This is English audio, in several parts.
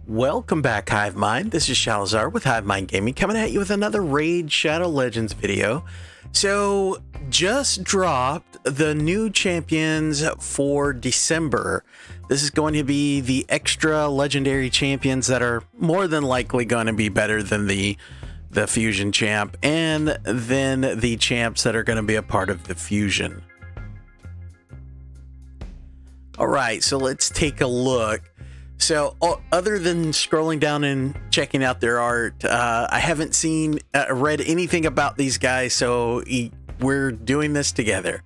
Welcome back, Hive Mind. This is Shalazar with Hive Mind Gaming, coming at you with another Raid Shadow Legends video. So, just dropped the new champions for December. This is going to be the extra legendary champions that are more than likely going to be better than the Fusion champ, and then the champs that are going to be a part of the Fusion. Alright, so let's take a look. So, other than scrolling down and checking out their art, I haven't read anything about these guys, so we're doing this together.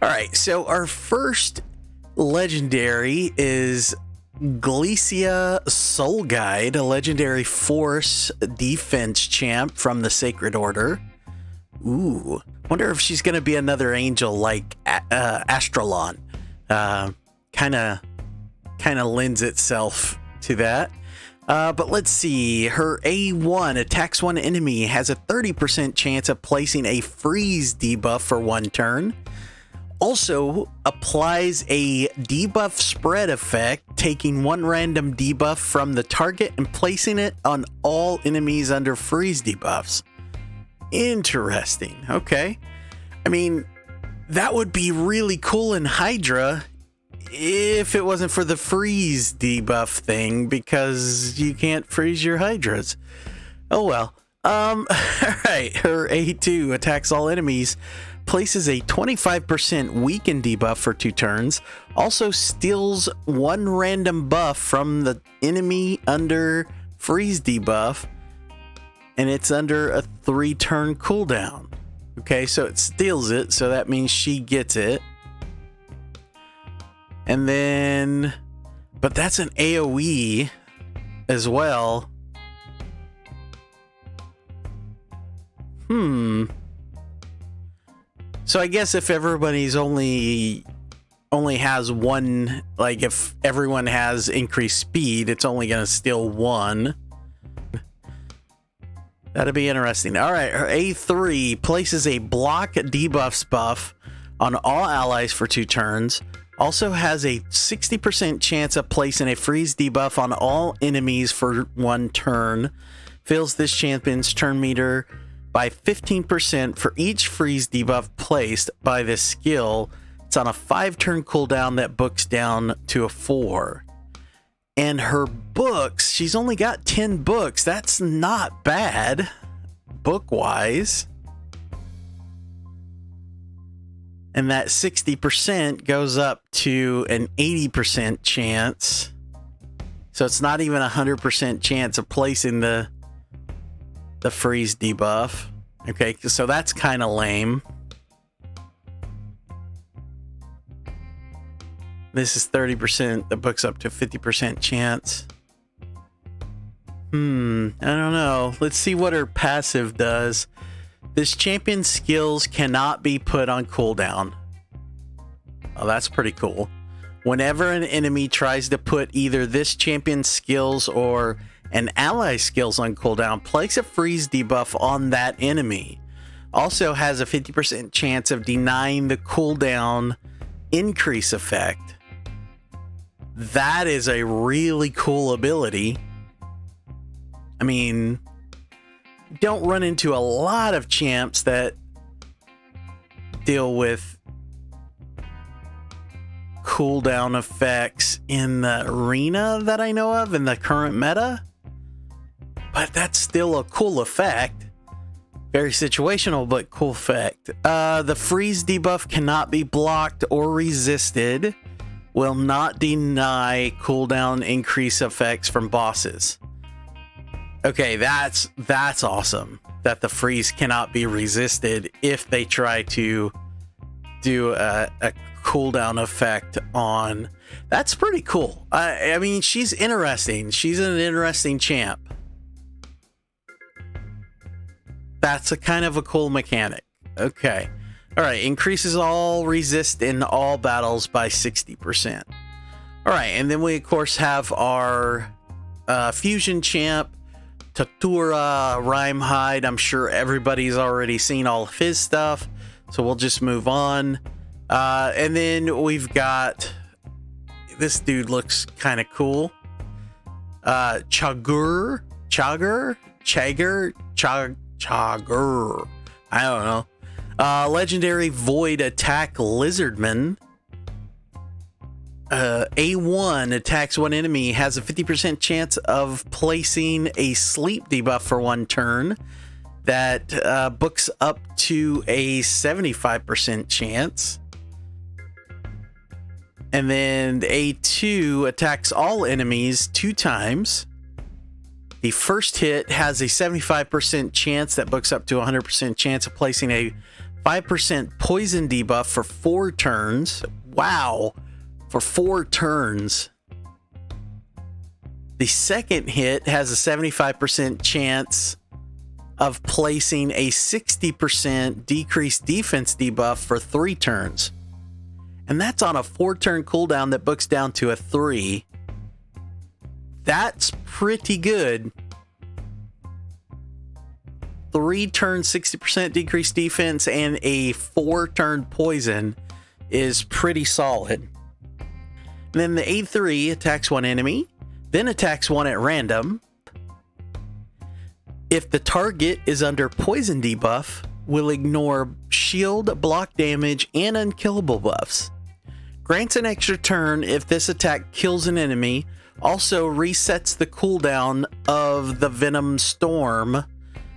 All right, so our first legendary is Glicia Soulguide, a legendary force defense champ from the Sacred Order. Ooh, wonder if she's going to be another angel like Astralon. Kind of lends itself to that. But let's see. Her A1 attacks one enemy, has a 30% chance of placing a freeze debuff for one turn. Also applies a debuff spread effect, taking one random debuff from the target and placing it on all enemies under freeze debuffs. Interesting. Okay. I mean, that would be really cool in Hydra if it wasn't for the freeze debuff thing, because you can't freeze your Hydras. Oh well. Alright, her A2 attacks all enemies, places a 25% weaken debuff for 2 turns, also steals one random buff from the enemy under freeze debuff, and it's under a 3-turn cooldown. Okay, so it steals it, so that means she gets it. And then, but that's an AoE as well. So I guess if everybody's only has one, like if everyone has increased speed, it's only going to steal one. That'd be interesting. All right, her A3 places a block debuffs buff on all allies for 2 turns. Also has a 60% chance of placing a freeze debuff on all enemies for 1 turn. Fills this champion's turn meter by 15% for each freeze debuff placed by this skill. It's on a 5-turn cooldown that books down to a 4. And her books, she's only got 10 books. That's not bad, book-wise. And that 60% goes up to an 80% chance. So it's not even a 100% chance of placing the freeze debuff. Okay, so that's kind of lame. This is 30%. The book's up to 50% chance. I don't know. Let's see what her passive does. This champion's skills cannot be put on cooldown. Oh, that's pretty cool. Whenever an enemy tries to put either this champion's skills or an ally skills on cooldown, place a freeze debuff on that enemy. Also has a 50% chance of denying the cooldown increase effect. That is a really cool ability. I mean, don't run into a lot of champs that deal with cooldown effects in the arena that I know of in the current meta, but that's still a cool effect. Very situational, but cool effect. The freeze debuff cannot be blocked or resisted. Will not deny cooldown increase effects from bosses. Okay, that's awesome that the freeze cannot be resisted if they try to do a cooldown effect on. That's pretty cool. I mean, she's interesting. She's an interesting champ. That's a kind of a cool mechanic. Okay. All right. Increases all resist in all battles by 60%. All right. And then we, of course, have our fusion champ, Tatura Rhyme-Hide. I'm sure everybody's already seen all of his stuff, so we'll just move on. And then we've got, this dude looks kind of cool. Chagur. I don't know. Legendary Void Attack Lizardman. A1 attacks one enemy, has a 50% chance of placing a sleep debuff for one turn. That books up to a 75% chance. And then A2 attacks all enemies 2 times. The first hit has a 75% chance that books up to a 100% chance of placing a 5% poison debuff for 4 turns. Wow, for 4 turns. The second hit has a 75% chance of placing a 60% decreased defense debuff for 3 turns. And that's on a 4-turn cooldown that books down to a 3. That's pretty good. 3 turns, 60% decreased defense, and a 4-turn poison is pretty solid. And then the A3 attacks one enemy, then attacks one at random. If the target is under poison debuff, will ignore shield, block damage, and unkillable buffs. Grants an extra turn if this attack kills an enemy. Also resets the cooldown of the Venom Storm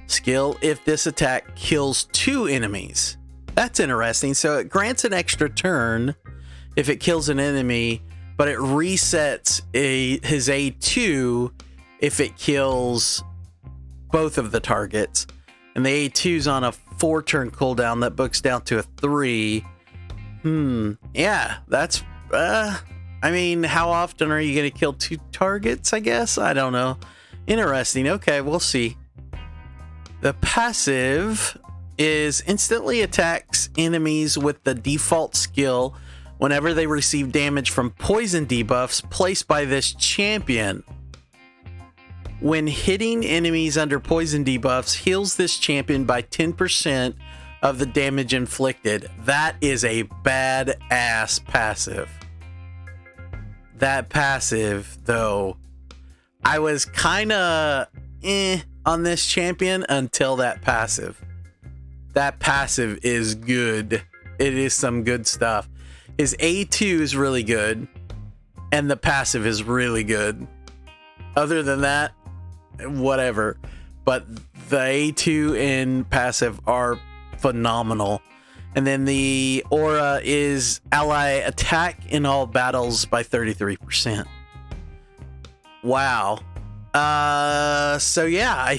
skill if this attack kills 2 enemies. That's interesting. So it grants an extra turn if it kills an enemy, but it resets his A2 if it kills both of the targets. And the A2's on a 4-turn cooldown that books down to a 3. Yeah, that's I mean, how often are you going to kill 2 targets, I guess? I don't know. Interesting. Okay, we'll see. The passive is instantly attacks enemies with the default skill whenever they receive damage from poison debuffs placed by this champion. When hitting enemies under poison debuffs, heals this champion by 10% of the damage inflicted. That is a badass passive. That passive, though, I was kind of on this champion until that passive. That passive is good. It is some good stuff. His A2 is really good, and the passive is really good. Other than that, whatever. But the A2 and passive are phenomenal. And then the aura is ally attack in all battles by 33%. Wow. So yeah, I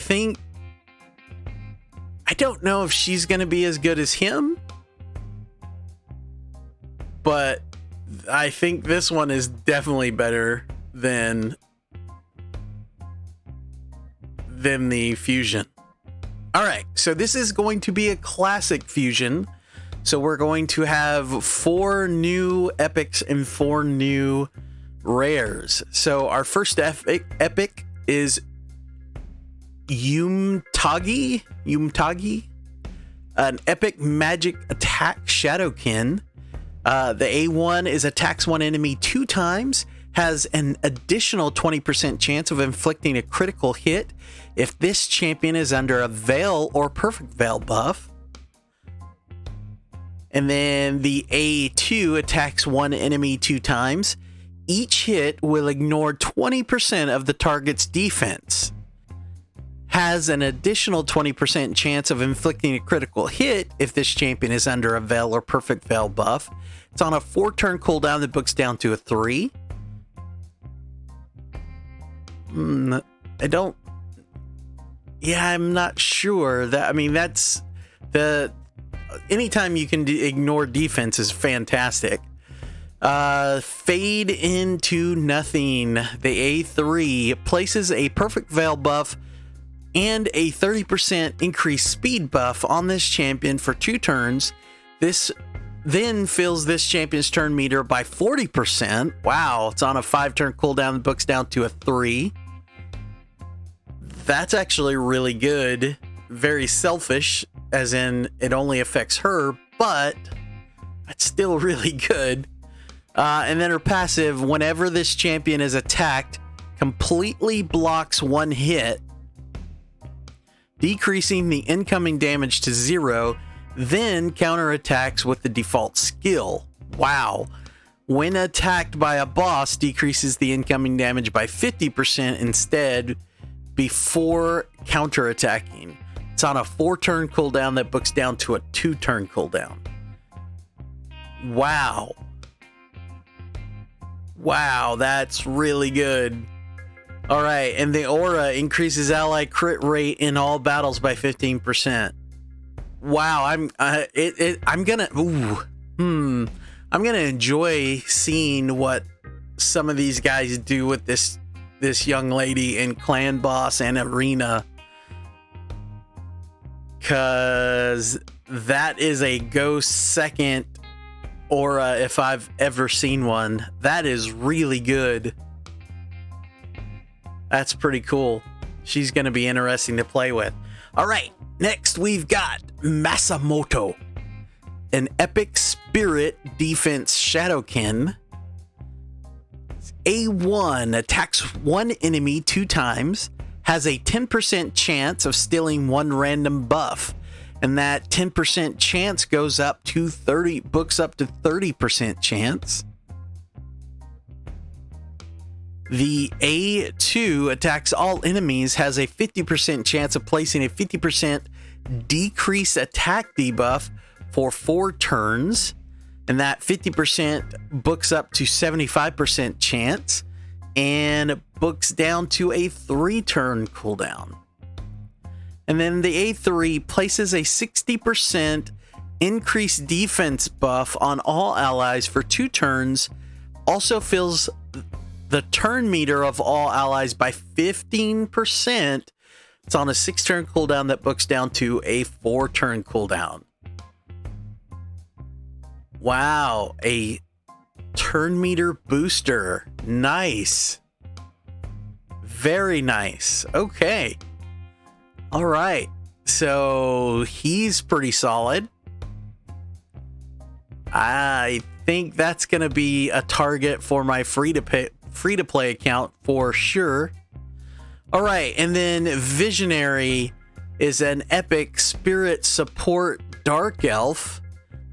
don't know if she's going to be as good as him, but I think this one is definitely better than the fusion. All right, so this is going to be a classic fusion. So we're going to have 4 new epics and 4 new rares. So our first epic is Yumtagi, an epic magic attack Shadowkin. The A1 is attacks one enemy 2 times, has an additional 20% chance of inflicting a critical hit if this champion is under a Veil or Perfect Veil buff. And then the A2 attacks one enemy 2 times. Each hit will ignore 20% of the target's defense. Has an additional 20% chance of inflicting a critical hit if this champion is under a Veil or Perfect Veil buff. It's on a 4-turn cooldown that books down to a 3. I'm not sure that. I mean, that's the anytime you can ignore defense is fantastic. Fade into Nothing. The A3 places a Perfect Veil buff and a 30% increased speed buff on this champion for 2 turns. This then fills this champion's turn meter by 40%. Wow, it's on a 5-turn cooldown that books down to a 3. That's actually really good. Very selfish, as in it only affects her, but it's still really good. And then her passive, whenever this champion is attacked, completely blocks one hit, decreasing the incoming damage to 0, then counterattacks with the default skill. Wow. When attacked by a boss, decreases the incoming damage by 50% instead before counterattacking. It's on a 4-turn cooldown that books down to a 2-turn cooldown. Wow. Wow, that's really good. All right, and the aura increases ally crit rate in all battles by 15%. Wow, I'm gonna enjoy seeing what some of these guys do with this young lady in Clan Boss and Arena, cause that is a ghost second aura if I've ever seen one. That is really good. That's pretty cool. She's gonna be interesting to play with. All right, next we've got Masamoto, an epic spirit defense shadowkin. A1 attacks one enemy 2 times, has a 10% chance of stealing one random buff, and that 10% chance goes up to 30% chance. The A2 attacks all enemies, has a 50% chance of placing a 50% decrease attack debuff for 4 turns, and that 50% books up to 75% chance and books down to a 3-turn cooldown. And then the A3 places a 60% increased defense buff on all allies for 2 turns, also fills the turn meter of all allies by 15%. It's on a 6-turn cooldown that books down to a 4-turn cooldown. Wow, a turn meter booster. Nice. Very nice. Okay. All right. So he's pretty solid. I think that's going to be a target for my free to play account for sure. All right, and then Visionary is an epic spirit support dark elf.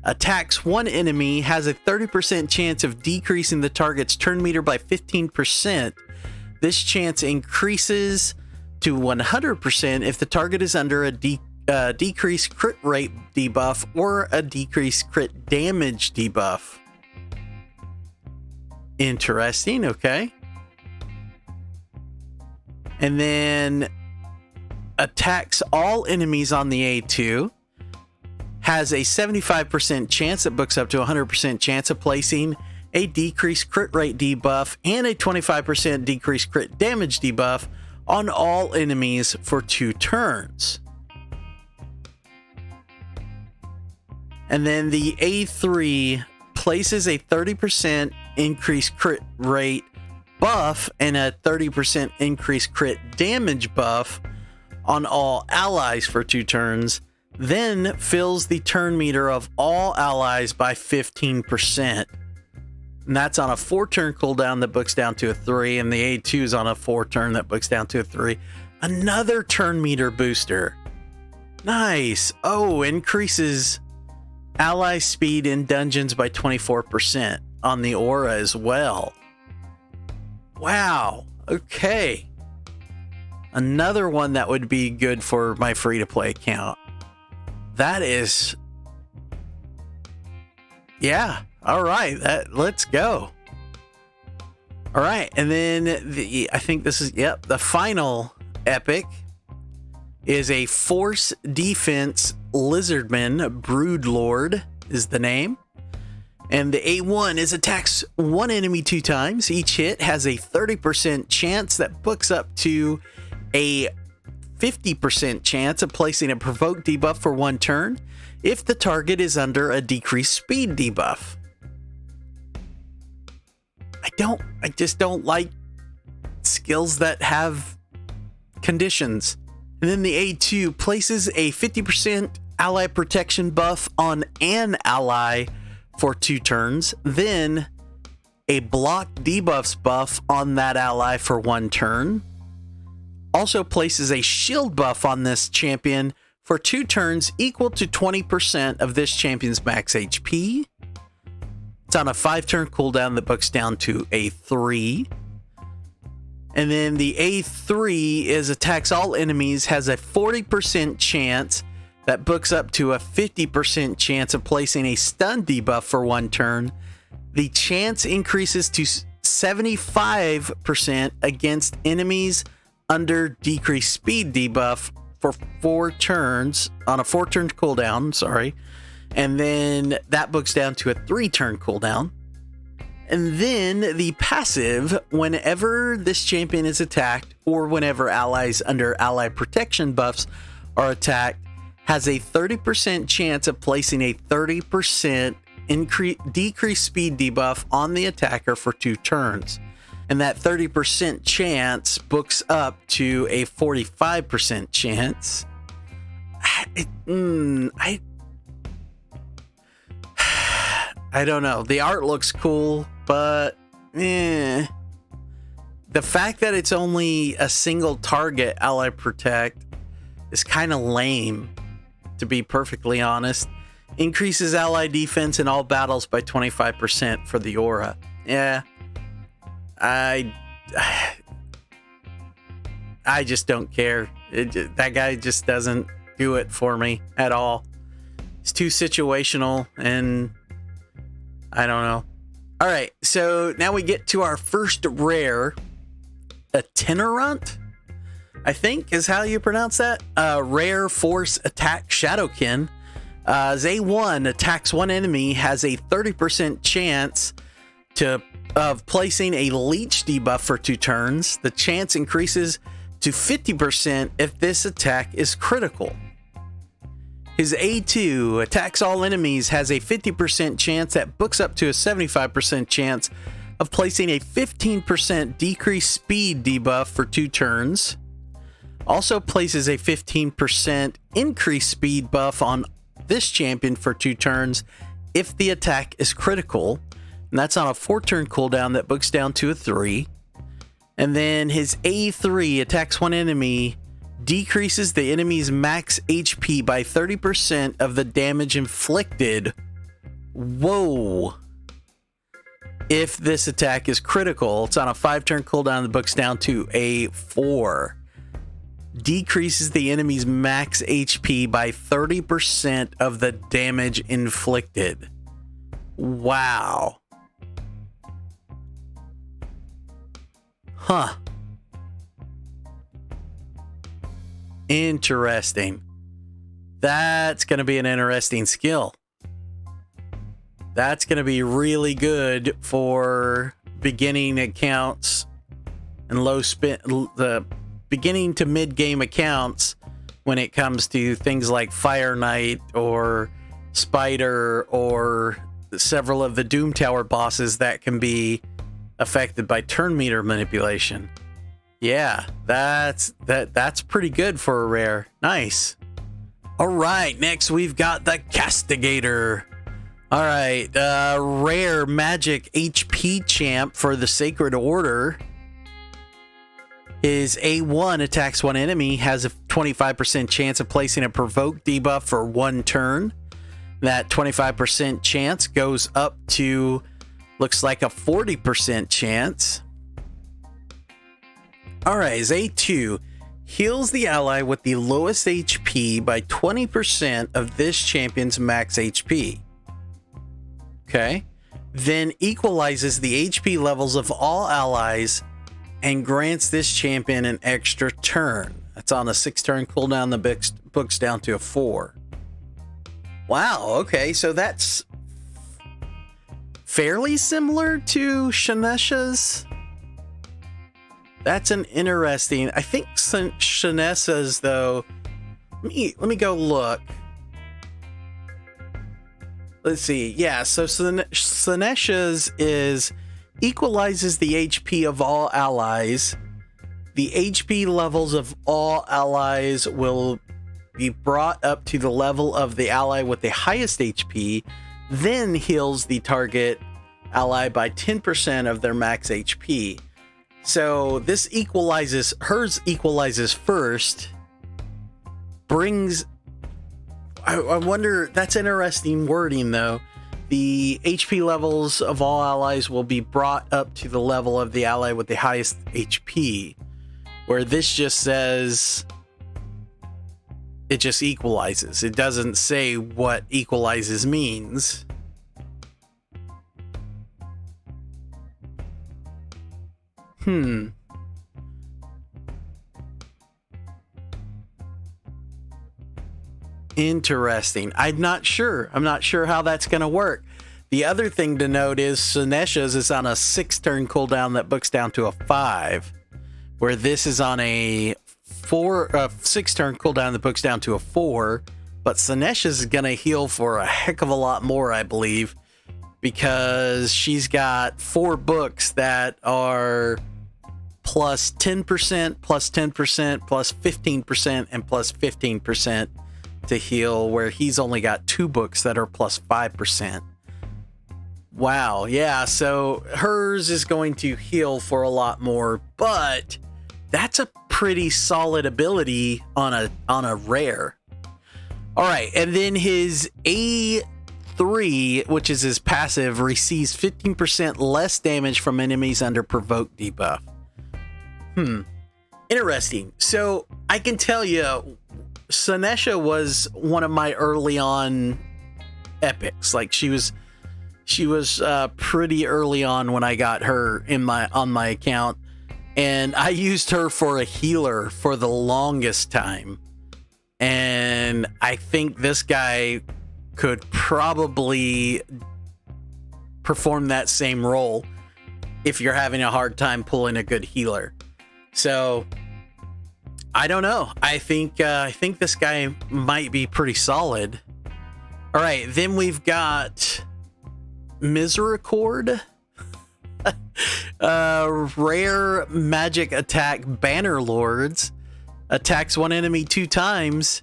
Attacks one enemy, has a 30% chance of decreasing the target's turn meter by 15%. This chance increases to 100% if the target is under a decreased crit rate debuff or a decreased crit damage debuff. Interesting, okay. And then attacks all enemies on the A2. Has a 75% chance that books up to 100% chance of placing a decreased crit rate debuff and a 25% decreased crit damage debuff on all enemies for 2 turns. And then the A3 places a 30% increased crit rate buff and a 30% increased crit damage buff on all allies for 2 turns, then fills the turn meter of all allies by 15%. And that's on a 4-turn cooldown that books down to a 3, and the A2 is on a 4-turn that books down to a 3. Another turn meter booster. Nice. Oh, increases ally speed in dungeons by 24% on the aura as well. Wow. Okay. Another one that would be good for my free-to-play account. That is... Yeah. All right. Let's go. All right. And then I think this is... Yep. The final epic is a Force Defense Lizardman. Broodlord is the name. And the A1 is attacks one enemy 2 times. Each hit has a 30% chance that books up to a 50% chance of placing a provoke debuff for 1 turn if the target is under a decreased speed debuff. I just don't like skills that have conditions. And then the A2 places a 50% ally protection buff on an ally for 2 turns, then a block debuffs buff on that ally for 1 turn. Also places a shield buff on this champion for 2 turns equal to 20% of this champion's max HP. It's on a 5-turn cooldown that books down to a 3. And then the A3 is attacks all enemies, has a 40% chance that books up to a 50% chance of placing a stun debuff for 1 turn. The chance increases to 75% against enemies under decreased speed debuff for 4 turns on a 4-turn cooldown, and then that books down to a 3-turn cooldown. And then the passive, whenever this champion is attacked or whenever allies under ally protection buffs are attacked, has a 30% chance of placing a 30% decreased speed debuff on the attacker for 2 turns. And that 30% chance books up to a 45% chance. I don't know. The art looks cool, but the fact that it's only a single target ally protect is kind of lame, to be perfectly honest. Increases ally defense in all battles by 25% for the aura. Yeah. I just don't care. That guy just doesn't do it for me at all. It's too situational, and I don't know. All right, so now we get to our first rare, Itinerant, I think is how you pronounce that. Rare Force Attack Shadowkin. A1 attacks 1 enemy, has a 30% chance of placing a leech debuff for 2 turns. The chance increases to 50% if this attack is critical. His A2 attacks all enemies, has a 50% chance that books up to a 75% chance of placing a 15% decreased speed debuff for 2 turns. Also places a 15% increased speed buff on this champion for 2 turns if the attack is critical. And that's on a 4-turn cooldown that books down to a 3. And then his A3 attacks 1 enemy, decreases the enemy's max HP by 30% of the damage inflicted. Whoa. If this attack is critical, it's on a 5-turn cooldown that books down to a 4. Decreases the enemy's max HP by 30% of the damage inflicted. Wow. Huh. Interesting. That's going to be an interesting skill. That's going to be really good for beginning accounts and the beginning to mid game accounts when it comes to things like Fire Knight or Spider or several of the Doom Tower bosses that can be affected by turn meter manipulation. Yeah, that's pretty good for a rare. Nice. All right, next we've got the Castigator. All right, rare magic HP champ for the Sacred Order. His A1 attacks 1 enemy, has a 25% chance of placing a provoke debuff for 1 turn. That 25% chance goes up to, looks like a 40% chance. All right, his A2 heals the ally with the lowest HP by 20% of this champion's max HP. Okay. Then equalizes the HP levels of all allies and grants this champion an extra turn. That's on a 6-turn cooldown that books down to a 4. Wow, okay, so that's fairly similar to Shanesha's. That's an interesting. I think Shanesha's, though. Let me go look. Let's see. Yeah, so Shanesha's is equalizes the HP of all allies. The HP levels of all allies will be brought up to the level of the ally with the highest HP, then heals the target ally by 10% of their max HP. So this equalizes, hers equalizes first, brings, I wonder, that's interesting wording though. The HP levels of all allies will be brought up to the level of the ally with the highest HP, where this just says it just equalizes. It doesn't say what equalizes means. Interesting. I'm not sure how that's going to work. The other thing to note is Sinesha's is on a 6-turn cooldown that books down to a 5, where this is on a 6-turn cooldown that books down to a 4. But Sinesha's is going to heal for a heck of a lot more, I believe, because she's got 4 books that are plus 10%, plus 10%, plus 15%, and plus 15% to heal, where he's only got 2 books that are plus 5%. Wow, yeah, so hers is going to heal for a lot more, but that's a pretty solid ability on a rare. All right, and then his A3, which is his passive, receives 15% less damage from enemies under provoke debuff. Interesting. So I can tell you, Sinesha was one of my early on epics. Like she was pretty early on when I got her on my account, and I used her for a healer for the longest time. And I think this guy could probably perform that same role if you're having a hard time pulling a good healer. So I don't know. I think this guy might be pretty solid. All right, then we've got Misericord, rare magic attack, Banner Lords, attacks one enemy 2 times.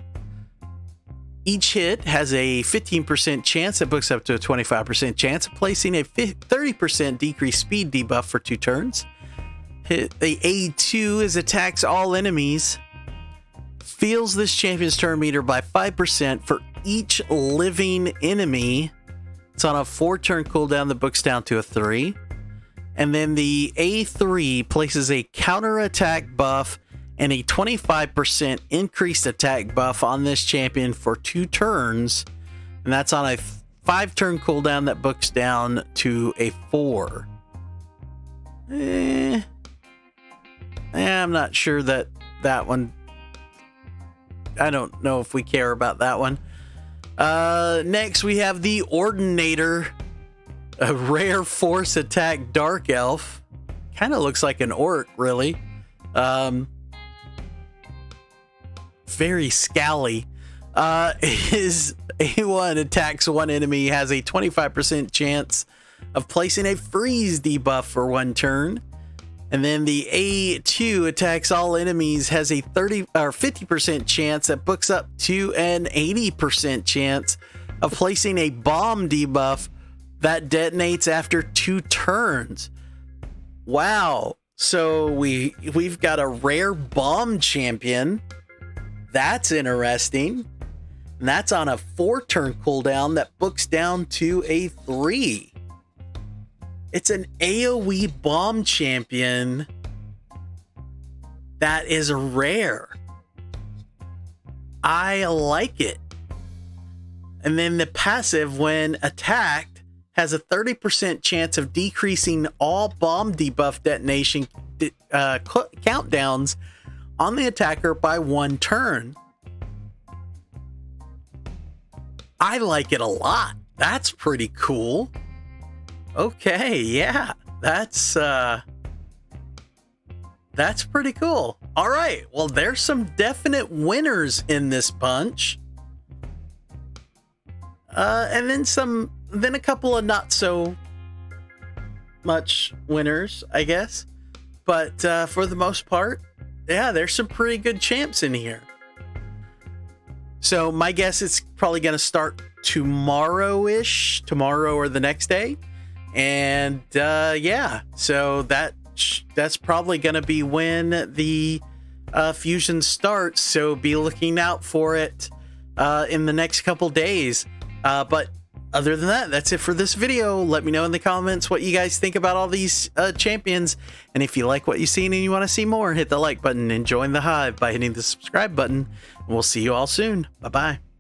Each hit has a 15% chance that books up to a 25% chance of placing a 30% decreased speed debuff for 2 turns. The A2 is attacks all enemies. Feels this champion's turn meter by 5% for each living enemy. It's on a 4-turn cooldown that books down to a 3. And then the A3 places a counter attack buff and a 25% increased attack buff on this champion for 2 turns. And that's on a 5-turn cooldown that books down to a 4. I'm not sure that one. I don't know if we care about that one. Next, we have the Ordinator, a rare force attack dark elf. Kind of looks like an orc, really. Very scally. His A1 attacks one enemy, has a 25% chance of placing a freeze debuff for 1 turn. And then the A2 attacks all enemies, has a 50% chance that books up to an 80% chance of placing a bomb debuff that detonates after 2 turns. Wow. So we've got a rare bomb champion. That's interesting. And that's on a 4-turn cooldown that books down to a 3. It's an AoE bomb champion that is rare. I like it. And then the passive, when attacked, has a 30% chance of decreasing all bomb debuff detonation countdowns on the attacker by 1 turn. I like it a lot. That's pretty cool. Okay, yeah, that's pretty cool. All right, well, there's some definite winners in this bunch, and then a couple of not so much winners, I guess. But for the most part, yeah, there's some pretty good champs in here. So my guess it's probably going to start tomorrow or the next day. And yeah, so that's probably going to be when the fusion starts. So be looking out for it in the next couple days. But other than that, that's it for this video. Let me know in the comments what you guys think about all these champions. And if you like what you've seen and you want to see more, hit the like button and join the Hive by hitting the subscribe button. We'll see you all soon. Bye-bye.